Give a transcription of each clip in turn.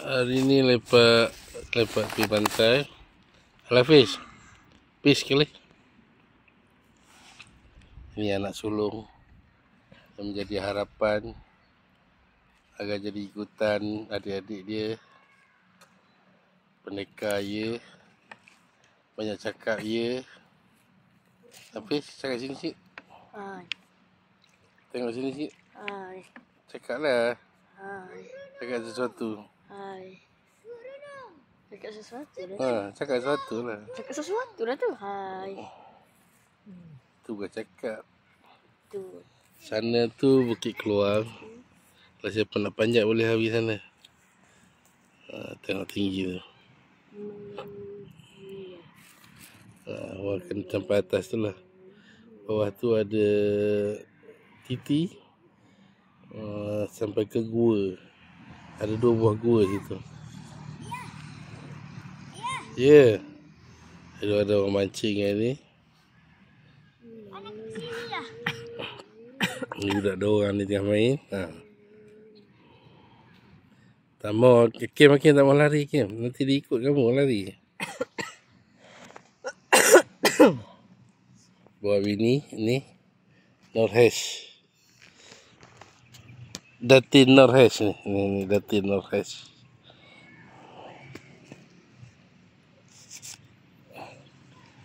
Hari ni lepak pergi pantai. Alah Fiz, Fiz kali. Ini anak sulung yang menjadi harapan agar jadi ikutan adik-adik dia. Pendekar ye, banyak cakap ye. Fiz, cakap sini sikit. Hai. Tengok sini sikit. Hai. Cakaplah. Hai. Cakap sesuatu. Hai. Cakap sesuatu dah. Cakap sesuatu lah. Cakap sesuatu dah tu. Hai. Tu bukan cakap. Tu. Sana tu Bukit Keluang. Kalau siapa nak panjat boleh habis sana. Tengok tinggi tu. Akan sampai atas tu lah. Bawah tu ada titi. Sampai ke gua. Ada 2 buah gua situ. Ya. Yeah. Ada orang mancing hari ni. Ni budak 2 orang ni tengah main. Tak mau, Kim makin tak mau lari Kim. Nanti dia ikut kamu lari. Buah bini ni Norhesh. Datin Norhesh ni. Ni Datin Norhesh.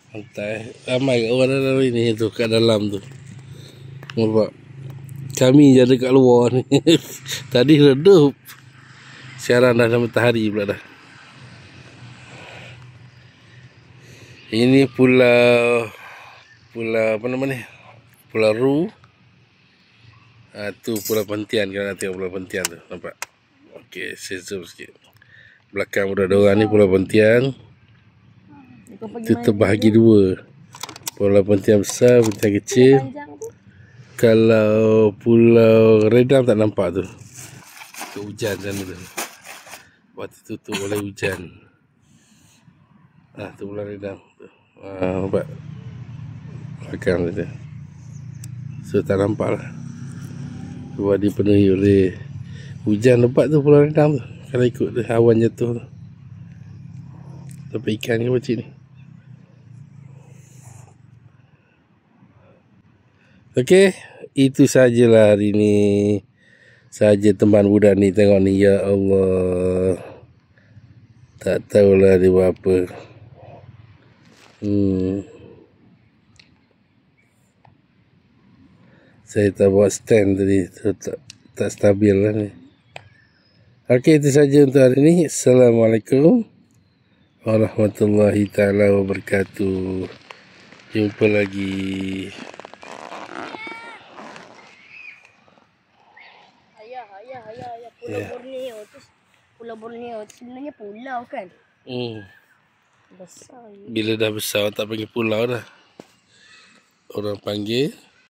Pantai. Ramai orang dalam ini tu, kat dalam tu. Nampak. Kami je ada kat luar ni. Tadi redup. Siaran dah matahari pula dah. Ini pulau apa nama ni? Pulau Ru. Tu Pulau Pentian, kalau nak tengok Pulau Pentian tu, nampak. Okey, saya zoom sikit. Belakang budak 2 orang ni Pulau Pentian. Itu terbahagi 2. Pulau Pentian besar, Pentian kecil. Kalau Pulau Redang tak nampak tu. Ke hujan sana tu. Waktu tutup oleh hujan. Tu Pulau Redang tu. Nampak. Belakang tu. So tak nampak lah. Sebab dipenuhi oleh hujan. Nampak tu Pulau Redang tu. Kalau ikut tu awan jatuh tu. Dapat ikan ke macam ni. Okey, itu sajalah hari ni. Saja teman budak ni, tengok ni, ya Allah. Tak tahulah dia buat apa. Saya tak bawa stand tadi, tak stabil lah ni. Okey, itu saja untuk hari ni. Assalamualaikum warahmatullahi taala wabarakatuh. Jumpa lagi. Ayah. Pulau Borneo tu sebenarnya pulau kan? Besar. Bila dah besar tak panggil pulau dah. Orang panggil